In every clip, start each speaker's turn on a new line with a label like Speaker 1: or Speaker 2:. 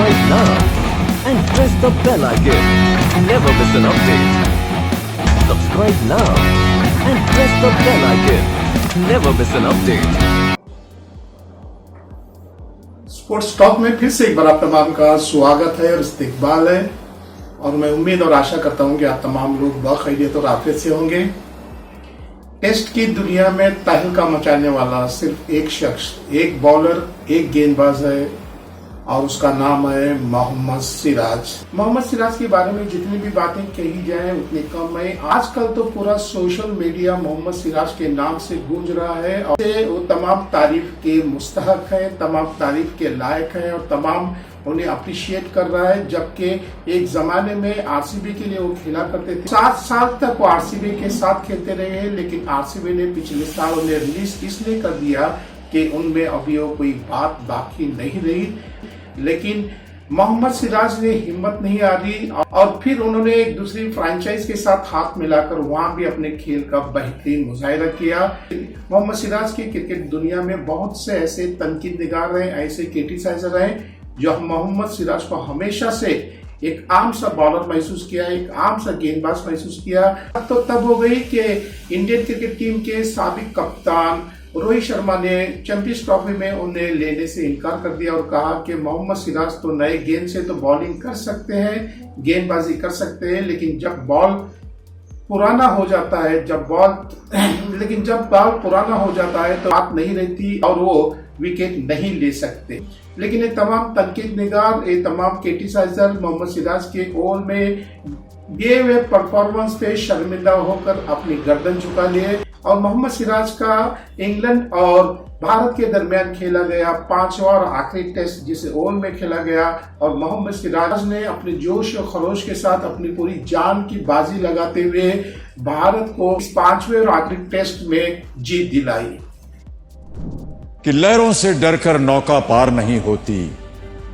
Speaker 1: Subscribe now and press the bell icon. Never miss an update. Subscribe now and press the bell icon. Never miss an update.
Speaker 2: Sports talk में फिर से एक बार आप तमाम का स्वागत है और इस्तकबाल है। और मैं उम्मीद और आशा करता हूं कि आप तमाम लोग बखैरियत और आफियत से होंगे। टेस्ट की दुनिया में तहलका मचाने वाला सिर्फ एक शख्स, एक बॉलर, एक गेंदबाज है और उसका नाम है मोहम्मद सिराज। मोहम्मद सिराज के बारे में जितनी भी बातें कही जाए उतनी कम है। आजकल तो पूरा सोशल मीडिया मोहम्मद सिराज के नाम से गूंज रहा है और वो तमाम तारीफ के मुस्तहक है, तमाम तारीफ के लायक है और तमाम उन्हें अप्रिशिएट कर रहा है। जबकि एक जमाने में आरसीबी के लिए वो खेला करते थे, 7 साल तक वो आरसीबी के साथ खेलते रहे, लेकिन आरसीबी ने पिछले साल उन्हें रिलीज इसलिए कर दिया कि उनमें अभी वो कोई बात बाकी नहीं रही। लेकिन मोहम्मद सिराज ने हिम्मत नहीं हारी और फिर उन्होंने एक दूसरी फ्रेंचाइज के साथ हाथ मिलाकर वहां भी अपने खेल का बेहतरीन मुजाहिरा किया। मोहम्मद सिराज की क्रिकेट दुनिया में बहुत से ऐसे तनकीदनिगार रहे, ऐसे क्रिटिसाइजर रहे जो मोहम्मद सिराज को हमेशा से एक आम सा बॉलर महसूस किया, एक आम सा गेंदबाज महसूस किया। तो तब हो गई कि इंडियन क्रिकेट टीम के साबिक कप्तान रोहित शर्मा ने चैंपियंस ट्रॉफी में उन्हें लेने से इनकार कर दिया और कहा कि मोहम्मद सिराज तो नए गेंद से तो बॉलिंग कर सकते हैं, गेंदबाजी कर सकते हैं, लेकिन जब बॉल पुराना हो जाता है, जब बॉल पुराना हो जाता है तो बात नहीं रहती और वो विकेट नहीं ले सकते। लेकिन ये तमाम तनकीद निगार, ये तमाम क्रिटिसाइजर मोहम्मद सिराज के ओवर में दिए हुए परफॉर्मेंस पे शर्मिंदा होकर अपनी गर्दन झुका लिए और मोहम्मद सिराज का इंग्लैंड और भारत के दरमियान खेला गया 5वां और आखिरी टेस्ट जिसे ओवर में खेला गया और मोहम्मद सिराज ने अपने जोश और खरोश के साथ अपनी पूरी जान की बाजी लगाते हुए भारत को इस 5वें और आखिरी टेस्ट में जीत दिलाई।
Speaker 3: कि लहरों से डरकर नौका पार नहीं होती,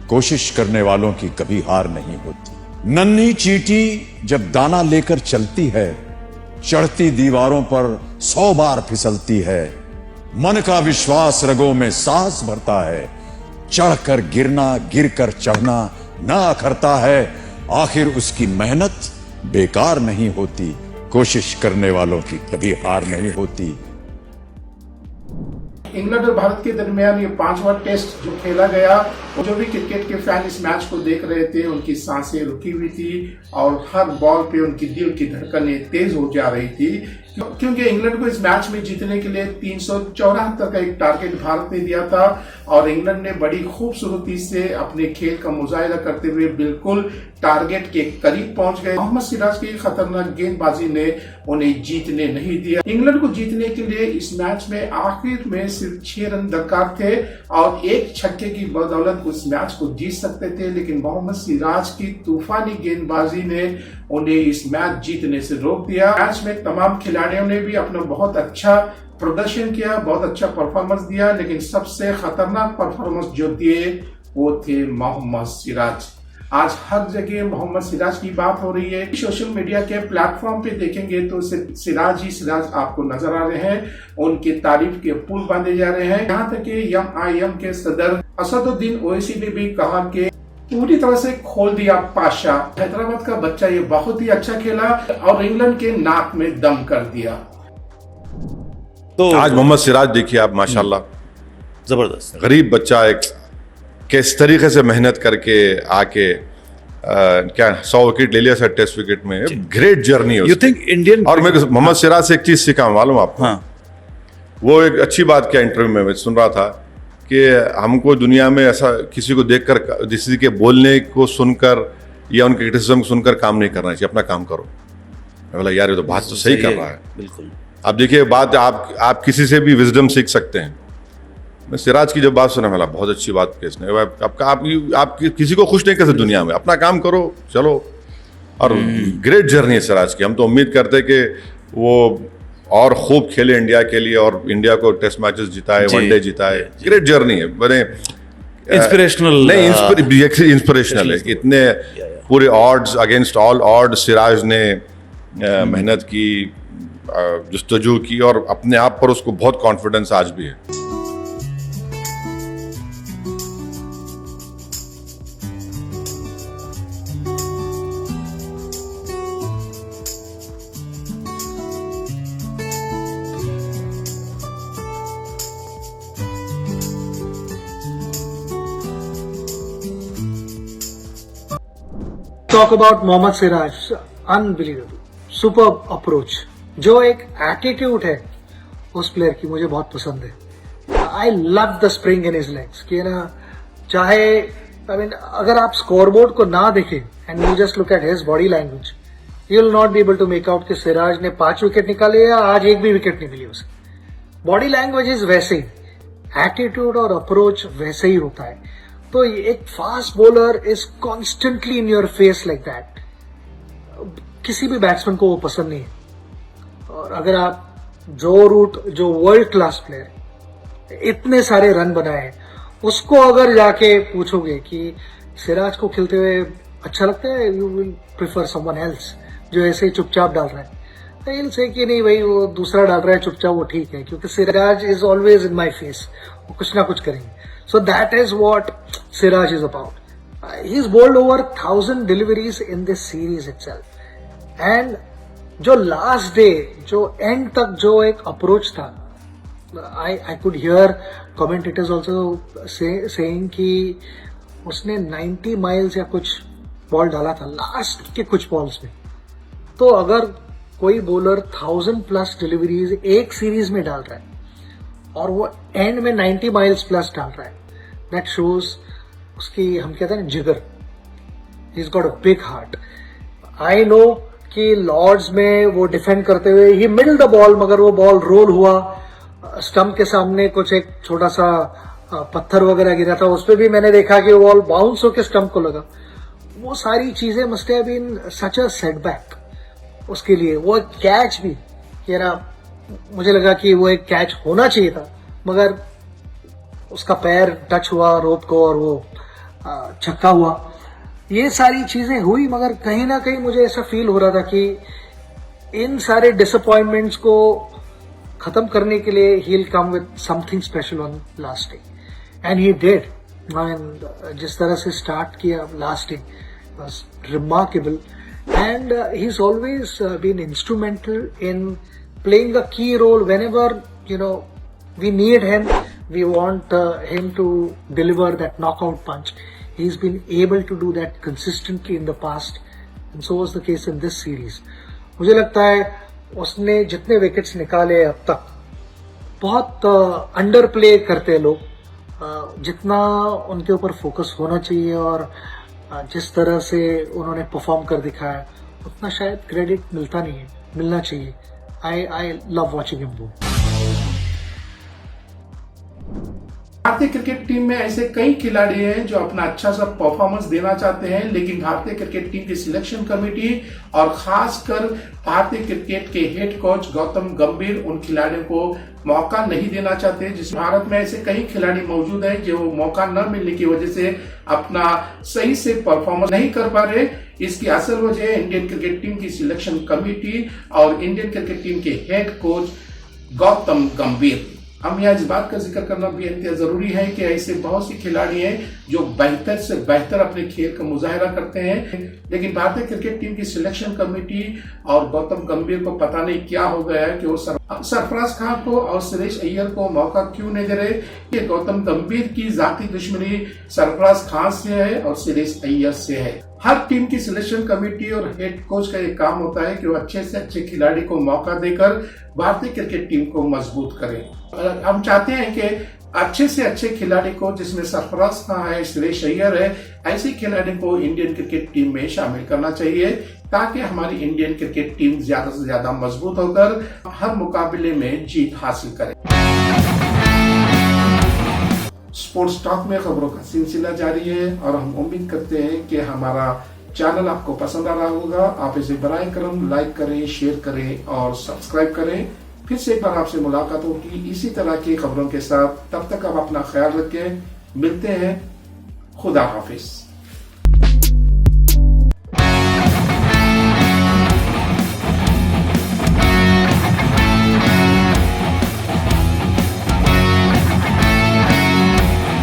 Speaker 3: कोशिश करने वालों की कभी हार नहीं होती। नन्ही चींटी जब दाना लेकर चलती है, चढ़ती दीवारों पर 100 बार फिसलती है। मन का विश्वास रगों में सांस भरता है, चढ़कर गिरना, गिरकर चढ़ना ना अखरता है। आखिर उसकी मेहनत बेकार नहीं होती, कोशिश करने वालों की कभी हार नहीं होती।
Speaker 2: इंग्लैंड और भारत के दरमियान ये 5वां टेस्ट जो खेला गया, जो भी क्रिकेट के फैन इस मैच को देख रहे थे उनकी सांसें रुकी हुई थी और हर बॉल पे उनकी दिल की धड़कनें तेज हो जा रही थी, क्योंकि इंग्लैंड को इस मैच में जीतने के लिए 374 का एक टारगेट भारत ने दिया था और इंग्लैंड ने बड़ी खूबसूरती से अपने खेल का मुजाहिरा करते हुए बिल्कुल टारगेट के करीब पहुंच गए। मोहम्मद सिराज की खतरनाक गेंदबाजी ने उन्हें जीतने नहीं दिया। इंग्लैंड को जीतने के लिए इस मैच में आखिर में सिर्फ 6 रन दरकार थे और एक छक्के की बदौलत उस मैच को जीत सकते थे, लेकिन मोहम्मद सिराज की तूफानी गेंदबाजी ने उन्हें इस मैच जीतने से रोक दिया। मैच में तमाम खिलाड़ियों ने भी अपना बहुत अच्छा प्रदर्शन किया, बहुत अच्छा परफॉर्मेंस दिया, लेकिन सबसे खतरनाक परफॉर्मेंस जो दिए वो थे मोहम्मद सिराज। आज हर जगह मोहम्मद सिराज की बात हो रही है। सोशल मीडिया के प्लेटफॉर्म पे देखेंगे तो सिराज ही सिराज आपको नजर आ रहे हैं, उनके तारीफ के पुल बांधे जा रहे हैं। यहाँ तक कि MIM के सदर असदुद्दीन ओवैसी ने भी कहा कि पूरी तरह से खोल दिया पाशा, हैदराबाद का बच्चा ये बहुत ही अच्छा खेला और इंग्लैंड के नाक में दम कर दिया।
Speaker 4: तो आज मोहम्मद सिराज देखिए आप, माशाल्लाह
Speaker 5: जबरदस्त
Speaker 4: गरीब बच्चा एक किस तरीके से मेहनत करके आके क्या 100 विकेट ले लिया सर टेस्ट विकेट में। ग्रेट जर्नी है।
Speaker 5: यू थिंक इंडियन
Speaker 4: और मैं मोहम्मद सिराज से एक चीज सीखा, मालूम आपको?
Speaker 5: हाँ।
Speaker 4: वो एक अच्छी बात किया इंटरव्यू में, मैं सुन रहा था कि हमको दुनिया में ऐसा किसी को देखकर, किसी के बोलने को सुनकर या उनके क्रिटिसिज्म को सुनकर काम नहीं करना चाहिए, अपना काम करो। मैं बोला यार ये तो बात तो सही कर रहा है।
Speaker 5: बिल्कुल।
Speaker 4: अब देखिए बात, आप किसी से भी विजडम सीख सकते हैं। मैं सिराज की जब बात सुना मैं बहुत अच्छी बात की इसने। आप किसी को खुश नहीं कर सकते दुनिया में, अपना काम करो, चलो। और ग्रेट जर्नी है सिराज की। हम तो उम्मीद करते कि वो और खूब खेले इंडिया के लिए और इंडिया को टेस्ट मैचेस जिताए, वनडे जिताए। ग्रेट जर्नी है, बड़े
Speaker 5: इंस्पिरेशनल
Speaker 4: नहीं, इंस्पिरेशनल है। इतने पूरे odds, against all odds Siraj ने मेहनत की, जस्तजू की और अपने आप पर उसको बहुत कॉन्फिडेंस आज भी है।
Speaker 6: talk about Mohammad Siraj, unbelievable, superb approach. जो एक एटीट्यूड है उस प्लेयर की मुझे बहुत पसंद है. I love the spring in his legs कि ना, चाहे आई मीन अगर आप स्कोरबोर्ड को ना देखें and you just look at his body language, you will not be able to make out कि सिराज ने 5 विकेट निकाले या आज एक भी विकेट नहीं मिली उसे. बॉडी लैंग्वेज इज वैसे ही, एटीट्यूड और अप्रोच वैसे ही होता है. तो एक fast bowler is constantly in your face like that. किसी भी बैट्समैन को वो पसंद नहीं है. और अगर आप जो रूट, जो वर्ल्ड क्लास प्लेयर इतने सारे रन बनाए हैं, उसको अगर जाके पूछोगे कि सिराज को खेलते हुए अच्छा लगता है, you will prefer someone else जो ऐसे ही चुपचाप डाल रहा है. He'll say कि नहीं भाई वो दूसरा डाल रहा है चुपचाप, वो ठीक है, क्योंकि Siraj is always in my face, वो कुछ ना कुछ करेंगे. So that is what Siraj is about. He is bowled over 1000 deliveries in this series itself. And जो लास्ट डे, जो एंड तक जो एक अप्रोच था, I could hear commentators also saying कि उसने 90 माइल्स या कुछ बॉल डाला था लास्ट के कुछ बॉल्स में. तो अगर कोई बॉलर 1000 प्लस डिलीवरीज एक सीरीज में डाल रहा है और वो एंड में 90 माइल्स प्लस डाल रहा है, दैट शोज उसकी, हम कहते हैं ना, जिगर. He is got a big heart. I know कि लॉर्ड्स में वो डिफेंड करते हुए ही मिडल द बॉल, मगर वो बॉल रोल हुआ, स्टंप के सामने कुछ एक छोटा सा पत्थर वगैरह गिरा था, उस पर भी मैंने देखा कि बॉल बाउंस होकर स्टंप को लगा. वो सारी चीजें must have been such a setback उसके लिए. वो कैच भी ना, मुझे लगा कि वो एक कैच होना चाहिए था, मगर उसका पैर टच हुआ रोप को और वो छक्का हुआ. ये सारी चीजें हुई, मगर कहीं ना कहीं मुझे ऐसा फील हो रहा था कि इन सारे डिसअपॉइंटमेंट्स को खत्म करने के लिए he will come with something special on last day. And he did. And जिस तरह से स्टार्ट किया last day was remarkable. And he's always been instrumental in playing a key role whenever, you know, we need him. We want him to deliver that knockout punch. He's been able to do that consistently in the past, and so was the case in this series. मुझे लगता है उसने जितने wickets निकाले अब तक, बहुत under play करते लोग. जितना उनके ऊपर फोकस होना चाहिए और जिस तरह से उन्होंने परफॉर्म कर दिखाया, उतना शायद क्रेडिट मिलता नहीं है, मिलना चाहिए. I love watching him go.
Speaker 2: भारतीय क्रिकेट टीम में ऐसे कई खिलाड़ी हैं जो अपना अच्छा सा परफॉर्मेंस देना चाहते हैं, लेकिन भारतीय क्रिकेट टीम की सिलेक्शन कमेटी और खासकर भारतीय क्रिकेट के हेड कोच गौतम गंभीर उन खिलाड़ियों को मौका नहीं देना चाहते. जिस भारत में ऐसे कई खिलाड़ी मौजूद हैं जो मौका न मिलने की वजह से अपना सही से परफॉर्मेंस नहीं कर पा रहे. इसकी असल वजह इंडियन क्रिकेट टीम की सिलेक्शन कमेटी और इंडियन क्रिकेट टीम के हेड कोच गौतम गंभीर. हम यहाँ इस बात का जिक्र करना भी इंतजार जरूरी है कि ऐसे बहुत सी खिलाड़ी हैं जो बेहतर से बेहतर अपने खेल का मुजाहिरा करते हैं, लेकिन भारतीय क्रिकेट टीम की सिलेक्शन कमेटी और गौतम गंभीर को पता नहीं क्या हो गया है कि वो सरफराज खान को और सुरेश अय्यर को मौका क्यों नहीं दे रहे. ये गौतम गंभीर की जाती दुश्मनी सरफराज खान से है और सुरेश अय्यर से है. हर टीम की सिलेक्शन कमेटी और हेड कोच का ये काम होता है कि वो अच्छे से अच्छे खिलाड़ी को मौका देकर भारतीय क्रिकेट टीम को मजबूत करें. हम चाहते हैं कि अच्छे से अच्छे खिलाड़ी को, जिसमें सरफराज खान है, सुरेश अय्यर है, ऐसे खिलाड़ी को इंडियन क्रिकेट टीम में शामिल करना चाहिए ताकि हमारी इंडियन क्रिकेट टीम ज्यादा से ज्यादा मजबूत होकर हर मुकाबले में जीत हासिल करे. स्पोर्ट्स टॉक में खबरों का सिलसिला जारी है और हम उम्मीद करते हैं कि हमारा चैनल आपको पसंद आ रहा होगा. आप इसे बराए करम लाइक करें, शेयर करें और सब्सक्राइब करें. फिर से एक बार आपसे मुलाकात होगी इसी तरह की खबरों के साथ. तब तक आप अपना ख्याल रखें. मिलते हैं. खुदा हाफिज.